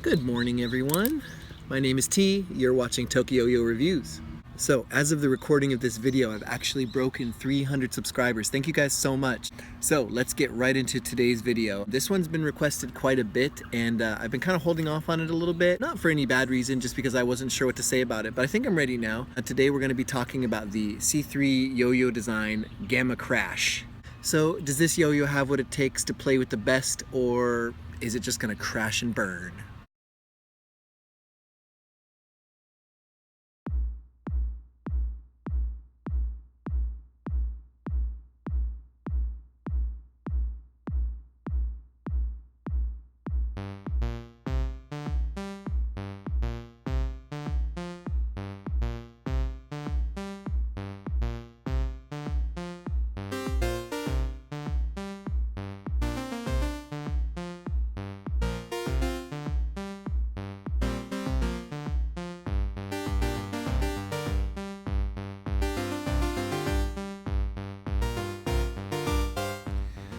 Good morning, everyone. My name is T. You're watching TokYo-Yo Reviews. So, as of the recording of this video, I've actually broken 300 subscribers. Thank you guys so much. So, let's get right into today's video. This one's been requested quite a bit, and I've been kind of holding off on it a little bit. Not for any bad reason, just because I wasn't sure what to say about it, but I think I'm ready now. Today, we're going to be talking about the C3yoyodesign Gamma Crash. So, does this yo-yo have what it takes to play with the best, or is it just going to crash and burn?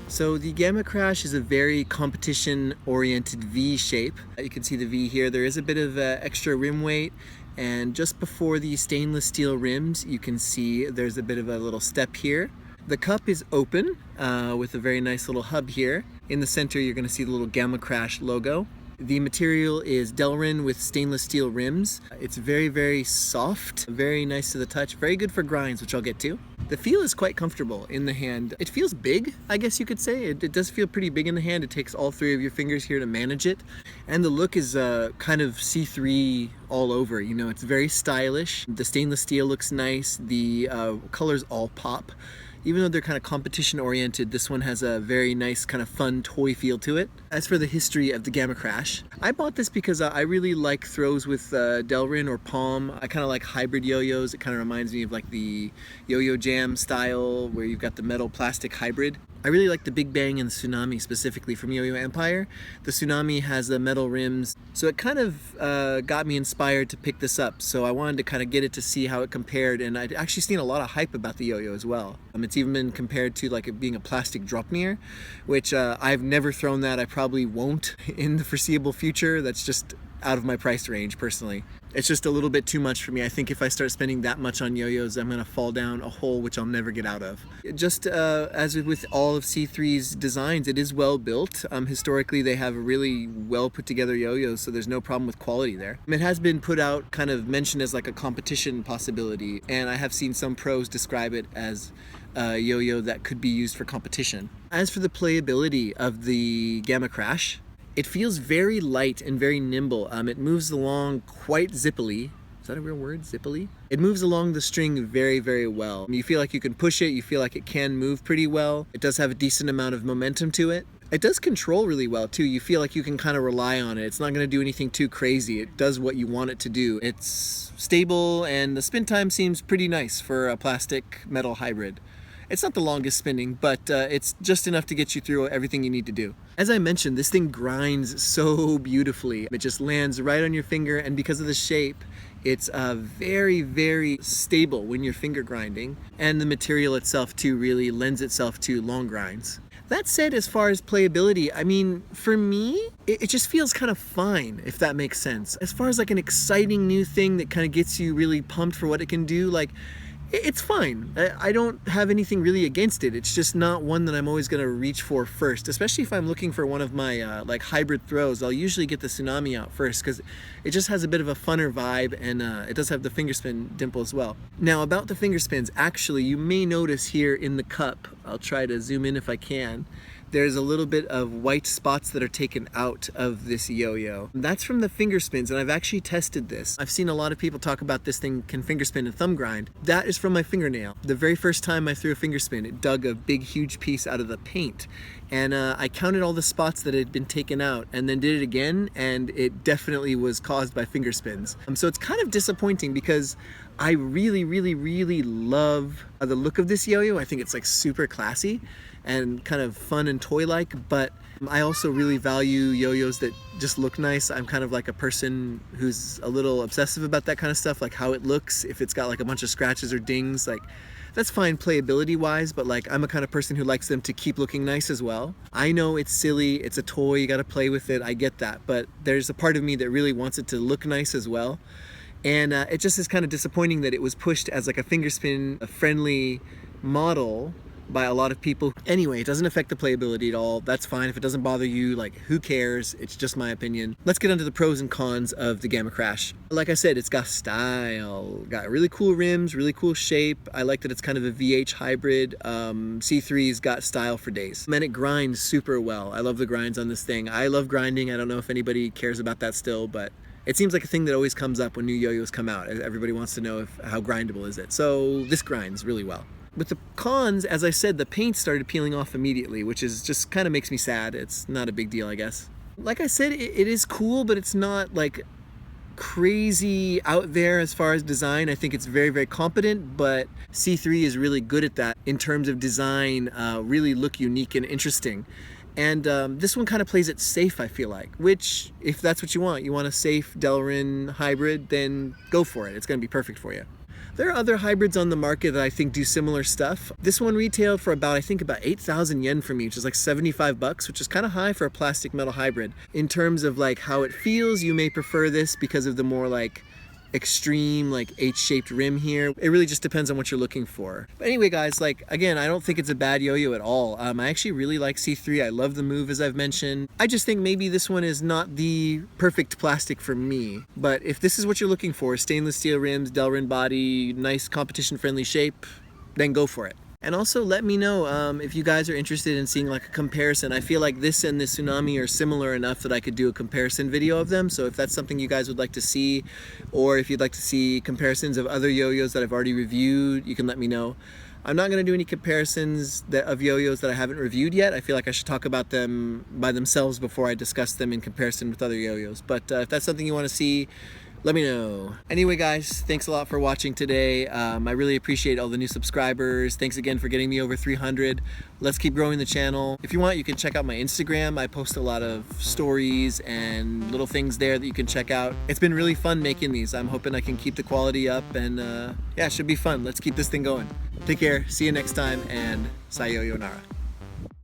So the Gamma Crash is a very competition-oriented V shape. You can see the V here. There is a bit of extra rim weight, and just before the stainless steel rims, you can see there's a bit of a little step here. The cup is open with a very nice little hub here. In the center, you're going to see the little Gamma Crash logo. The material is Delrin with stainless steel rims. It's very, very soft, very nice to the touch, very good for grinds, which I'll get to. The feel is quite comfortable in the hand. It feels big, I guess you could say. It does feel pretty big in the hand. It takes all three of your fingers here to manage it. And the look is kind of C3 all over. You know, it's very stylish. The stainless steel looks nice. The colors all pop. Even though they're kind of competition oriented, this one has a very nice kind of fun toy feel to it. As for the history of the Gamma Crash, I bought this because I really like throws with Delrin or Palm. I kind of like hybrid yo-yos. It kind of reminds me of like the Yo-Yo Jam style where you've got the metal plastic hybrid. I really like the Big Bang and the Tsunami specifically from Yo-Yo Empire. The Tsunami has the metal rims, so it kind of got me inspired to pick this up. So I wanted to kind of get it to see how it compared, and I'd actually seen a lot of hype about the yo-yo as well. It's even been compared to like it being a plastic Dropnir, which I've never thrown that. I probably won't in the foreseeable future. That's just out of my price range personally. It's just a little bit too much for me. I think if I start spending that much on yo-yos, I'm gonna fall down a hole which I'll never get out of. Just as with all of C3's designs, it is well built. Historically, they have really well put together yo-yos, so there's no problem with quality there. It has been put out, kind of mentioned as like a competition possibility, and I have seen some pros describe it as a yo-yo that could be used for competition. As for the playability of the Gamma Crash, it feels very light and very nimble. It moves along quite zippily. Is that a real word? Zippily? It moves along the string very, very well. You feel like you can push it. You feel like it can move pretty well. It does have a decent amount of momentum to it. It does control really well too. You feel like you can kind of rely on it. It's not going to do anything too crazy. It does what you want it to do. It's stable, and the spin time seems pretty nice for a plastic metal hybrid. It's not the longest spinning, but it's just enough to get you through everything you need to do. As I mentioned, this thing grinds so beautifully. It just lands right on your finger, and because of the shape, it's very, very stable when you're finger grinding, and the material itself too really lends itself to long grinds. That said, as far as playability, I mean, for me, it just feels kind of fine, if that makes sense. As far as like an exciting new thing that kind of gets you really pumped for what it can do, like, it's fine. I don't have anything really against it. It's just not one that I'm always going to reach for first, especially if I'm looking for one of my like hybrid throws. I'll usually get the Tsunami out first because it just has a bit of a funner vibe, and it does have the finger spin dimple as well. Now about the finger spins, actually you may notice here in the cup, I'll try to zoom in if I can, there's a little bit of white spots that are taken out of this yo-yo. That's from the finger spins, and I've actually tested this. I've seen a lot of people talk about this thing can finger spin and thumb grind. That is from my fingernail. The very first time I threw a finger spin, it dug a big huge piece out of the paint, and I counted all the spots that had been taken out and then did it again, and it definitely was caused by finger spins. So it's kind of disappointing because I really, really, really love the look of this yo-yo. I think it's like super classy and kind of fun and toy-like, but I also really value yo-yos that just look nice. I'm kind of like a person who's a little obsessive about that kind of stuff, like how it looks. If it's got like a bunch of scratches or dings, like That's fine playability wise, but like I'm a kind of person who likes them to keep looking nice as well. I know it's silly, it's a toy, you gotta play with it, I get that, but there's a part of me that really wants it to look nice as well. And it just is kind of disappointing that it was pushed as like a fingerspin friendly model by a lot of people. Anyway, it doesn't affect the playability at all. That's fine. If it doesn't bother you, like who cares? It's just my opinion. Let's get onto the pros and cons of the Gamma Crash. Like I said, it's got style. Got really cool rims, really cool shape. I like that it's kind of a VH hybrid. C3's got style for days. And it grinds super well. I love the grinds on this thing. I love grinding. I don't know if anybody cares about that still, but it seems like a thing that always comes up when new yo-yos come out. Everybody wants to know how grindable is it. So this grinds really well. With the cons, as I said, the paint started peeling off immediately, which is just kind of makes me sad. It's not a big deal, I guess. Like I said, it is cool, but it's not like crazy out there as far as design. I think it's very, very competent, but C3 is really good at that in terms of design, really look unique and interesting. And this one kind of plays it safe, I feel like, which if that's what you want a safe Delrin hybrid, then go for it. It's going to be perfect for you. There are other hybrids on the market that I think do similar stuff. This one retailed for about, I think about 8,000 yen for me, which is like 75 bucks, which is kind of high for a plastic metal hybrid. In terms of like how it feels, you may prefer this because of the more like extreme like H-shaped rim here. It really just depends on what you're looking for. But anyway guys, like again, I don't think it's a bad yo-yo at all. I actually really like C3. I love the move, as I've mentioned. I just think maybe this one is not the perfect plastic for me. But if this is what you're looking for, stainless steel rims, Delrin body, nice competition friendly shape, then go for it. And also let me know if you guys are interested in seeing like a comparison. I feel like this and the Tsunami are similar enough that I could do a comparison video of them. So if that's something you guys would like to see, or if you'd like to see comparisons of other yo-yos that I've already reviewed, you can let me know. I'm not going to do any comparisons of yo-yos that I haven't reviewed yet. I feel like I should talk about them by themselves before I discuss them in comparison with other yo-yos. But if that's something you want to see, let me know. Anyway guys, thanks a lot for watching today. I really appreciate all the new subscribers. Thanks again for getting me over 300. Let's keep growing the channel. If you want, you can check out my Instagram. I post a lot of stories and little things there that you can check out. It's been really fun making these. I'm hoping I can keep the quality up, and yeah, it should be fun. Let's keep this thing going. Take care, see you next time, and sayonara.